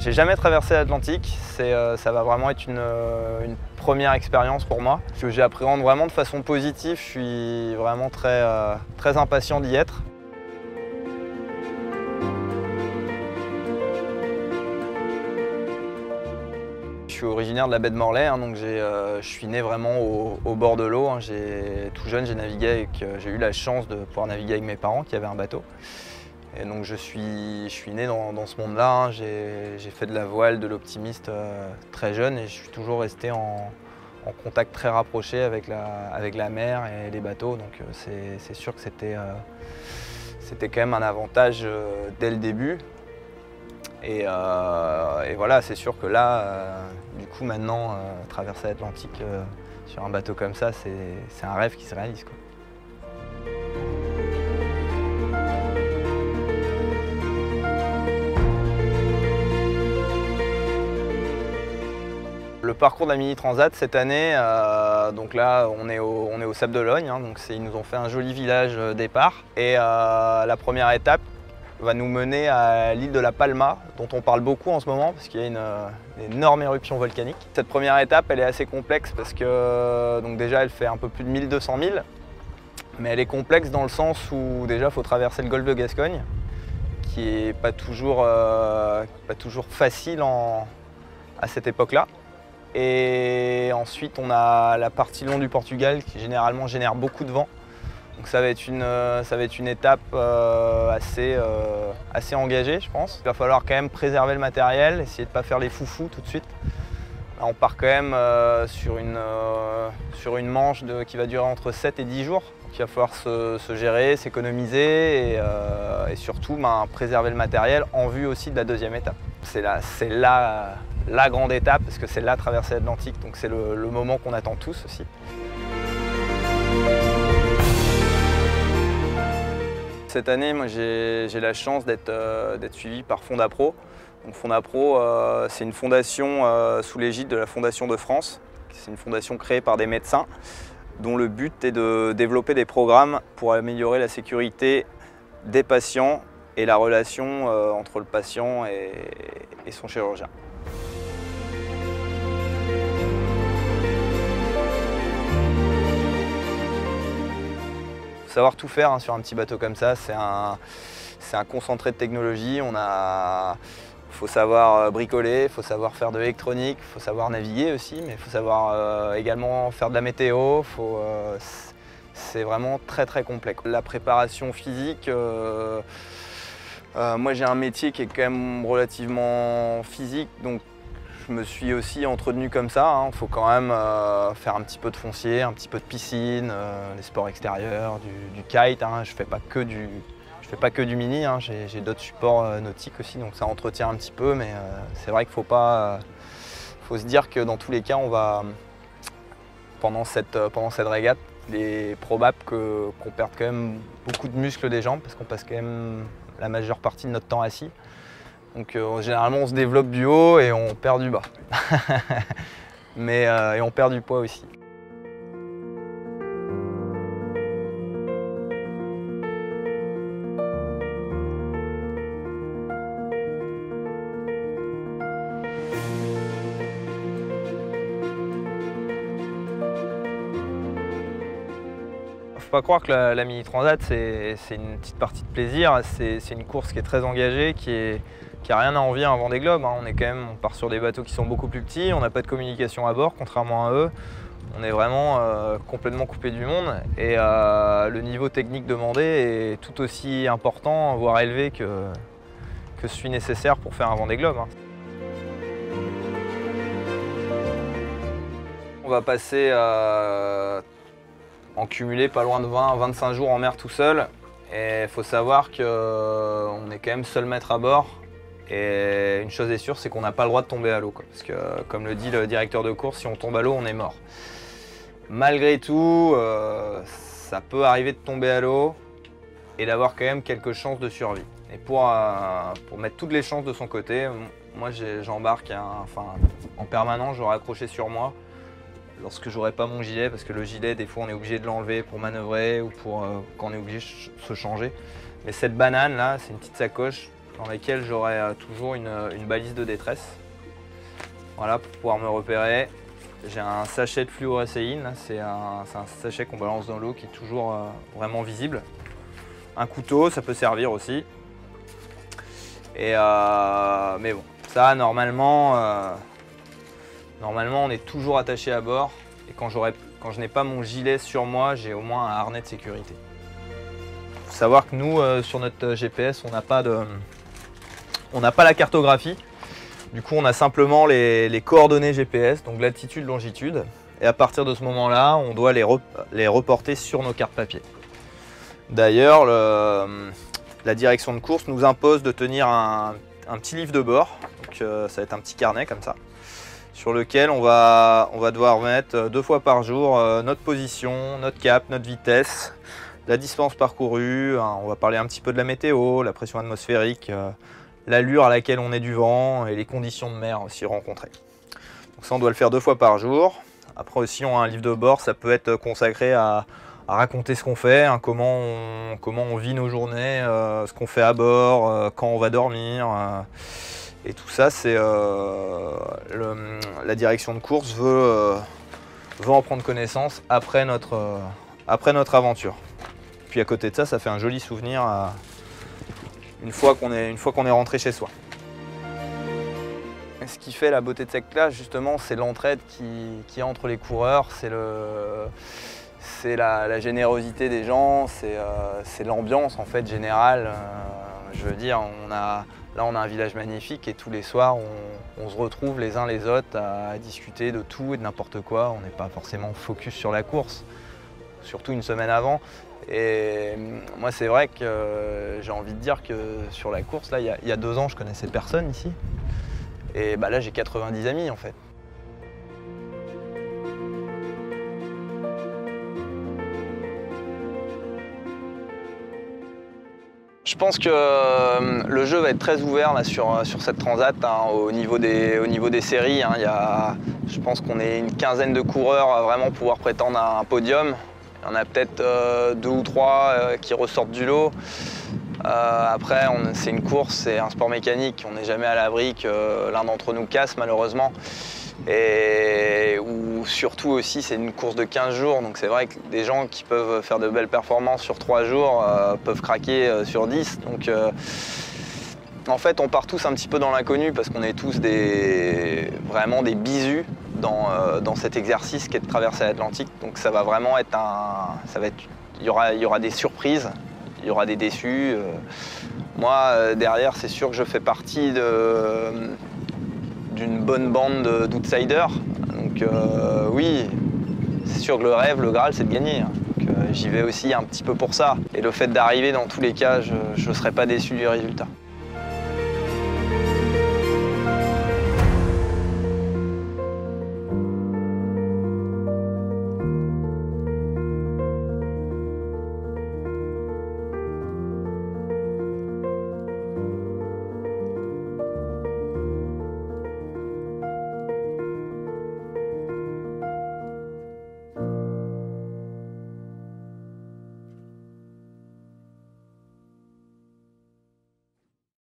J'ai jamais traversé l'Atlantique, ça va vraiment être une première expérience pour moi. Que j'appréhende vraiment de façon positive, je suis vraiment très impatient d'y être. Je suis originaire de la baie de Morlaix, donc je suis né vraiment au bord de l'eau. Tout jeune, j'ai eu la chance de pouvoir naviguer avec mes parents qui avaient un bateau. Et donc je suis né dans ce monde-là. J'ai fait de la voile, de l'optimiste très jeune et je suis toujours resté en contact très rapproché avec la mer et les bateaux. Donc c'est sûr que c'était quand même un avantage dès le début. Et voilà, c'est sûr que là, du coup maintenant, traverser l'Atlantique sur un bateau comme ça, c'est un rêve qui se réalise, quoi. Le parcours de la Mini Transat cette année, donc là on est au Sable d'Olonne, donc ils nous ont fait un joli village départ. Et la première étape va nous mener à l'île de la Palma, dont on parle beaucoup en ce moment parce qu'il y a une énorme éruption volcanique. Cette première étape elle est assez complexe parce que donc déjà elle fait un peu plus de 1200 milles, mais elle est complexe dans le sens où déjà il faut traverser le golfe de Gascogne, qui n'est pas toujours facile à cette époque-là. Et ensuite, on a la partie long du Portugal qui généralement génère beaucoup de vent. Donc ça va être une étape assez engagée, je pense. Il va falloir quand même préserver le matériel, essayer de ne pas faire les foufous tout de suite. Là, on part quand même sur une manche qui va durer entre 7 et 10 jours. Donc il va falloir se gérer, s'économiser et surtout préserver le matériel en vue aussi de la deuxième étape. C'est la grande étape, parce que c'est la traversée atlantique, donc c'est le moment qu'on attend tous aussi. Cette année, moi, j'ai la chance d'être suivi par Fondapro. Donc Fondapro, c'est une fondation sous l'égide de la Fondation de France. C'est une fondation créée par des médecins, dont le but est de développer des programmes pour améliorer la sécurité des patients et la relation entre le patient et son chirurgien. Faut savoir tout faire sur un petit bateau comme ça, c'est un concentré de technologie. Faut savoir bricoler, il faut savoir faire de l'électronique, il faut savoir naviguer aussi, mais il faut savoir également faire de la météo. C'est vraiment très complexe. La préparation physique, moi j'ai un métier qui est quand même relativement physique, donc je me suis aussi entretenu comme ça. Il faut quand même faire un petit peu de foncier, un petit peu de piscine, des sports extérieurs, du kite. Je ne fais pas que du mini, j'ai d'autres supports nautiques aussi, donc ça entretient un petit peu, mais c'est vrai qu'il faut se dire que dans tous les cas, pendant cette régate, il est probable qu'on perde quand même beaucoup de muscles des jambes, parce qu'on passe quand même la majeure partie de notre temps assis. Donc généralement on se développe du haut et on perd du bas. Et on perd du poids aussi. Faut pas croire que la Mini Transat c'est une petite partie de plaisir, c'est une course qui est très engagée, qui a rien à envier à un Vendée Globe. On part sur des bateaux qui sont beaucoup plus petits, on n'a pas de communication à bord, contrairement à eux. On est vraiment complètement coupé du monde et le niveau technique demandé est tout aussi important, voire élevé que celui nécessaire pour faire un Vendée Globe. On va passer en cumulé pas loin de 20-25 jours en mer tout seul. Et il faut savoir qu'on est quand même seul maître à bord. Et une chose est sûre, c'est qu'on n'a pas le droit de tomber à l'eau. Parce que, comme le dit le directeur de course, si on tombe à l'eau, on est mort. Malgré tout, ça peut arriver de tomber à l'eau et d'avoir quand même quelques chances de survie. Et pour mettre toutes les chances de son côté, moi j'embarque en permanence, j'aurai accroché sur moi lorsque j'aurai pas mon gilet, parce que le gilet, des fois, on est obligé de l'enlever pour manœuvrer ou quand on est obligé de se changer. Mais cette banane là, c'est une petite sacoche dans lesquels j'aurai toujours une balise de détresse. Voilà, pour pouvoir me repérer. J'ai un sachet de fluorescéine, c'est un sachet qu'on balance dans l'eau qui est toujours vraiment visible. Un couteau, ça peut servir aussi. Et mais bon, ça normalement on est toujours attaché à bord. Et quand je n'ai pas mon gilet sur moi, j'ai au moins un harnais de sécurité. Il faut savoir que nous, sur notre GPS, on n'a pas la cartographie. Du coup, on a simplement les coordonnées GPS, donc latitude, longitude. Et à partir de ce moment-là, on doit les reporter sur nos cartes papier. D'ailleurs, la direction de course nous impose de tenir un petit livre de bord. Donc, ça va être un petit carnet comme ça, sur lequel on va devoir mettre 2 fois par jour notre position, notre cap, notre vitesse, la distance parcourue. On va parler un petit peu de la météo, la pression atmosphérique, l'allure à laquelle on est du vent et les conditions de mer aussi rencontrées. Donc ça, on doit le faire 2 fois par jour. Après aussi, on a un livre de bord, ça peut être consacré à raconter ce qu'on fait, hein, comment on vit nos journées, ce qu'on fait à bord, quand on va dormir. Et tout ça, c'est la direction de course veut en prendre connaissance après notre aventure. Puis à côté de ça, ça fait un joli souvenir une fois qu'on est rentré chez soi. Ce qui fait la beauté de cette classe, justement, c'est l'entraide qui est entre les coureurs, c'est la générosité des gens, c'est l'ambiance en fait générale. Je veux dire, là on a un village magnifique et tous les soirs on se retrouve les uns les autres à discuter de tout et de n'importe quoi. On n'est pas forcément focus sur la course, surtout une semaine avant. Et moi c'est vrai que j'ai envie de dire que sur la course, là il y a 2 ans je connaissais personne ici. Et bah là j'ai 90 amis en fait. Je pense que le jeu va être très ouvert là, sur cette transat, hein, au niveau des séries. Hein, je pense qu'on est une quinzaine de coureurs à vraiment pouvoir prétendre à un podium. Il y en a peut-être 2 ou 3 qui ressortent du lot. Après, c'est une course, c'est un sport mécanique. On n'est jamais à l'abri que l'un d'entre nous casse malheureusement. Et surtout aussi, c'est une course de 15 jours. Donc c'est vrai que des gens qui peuvent faire de belles performances sur 3 jours peuvent craquer sur 10. Donc en fait, on part tous un petit peu dans l'inconnu parce qu'on est tous vraiment des bisus dans cet exercice qui est de traverser l'Atlantique. Donc ça va vraiment être il y aura des surprises, il y aura des déçus. Moi, derrière, c'est sûr que je fais partie d'une bonne bande d'outsiders. Donc oui, c'est sûr que le rêve, le Graal, c'est de gagner. Donc j'y vais aussi un petit peu pour ça. Et le fait d'arriver, dans tous les cas, je ne serai pas déçu du résultat.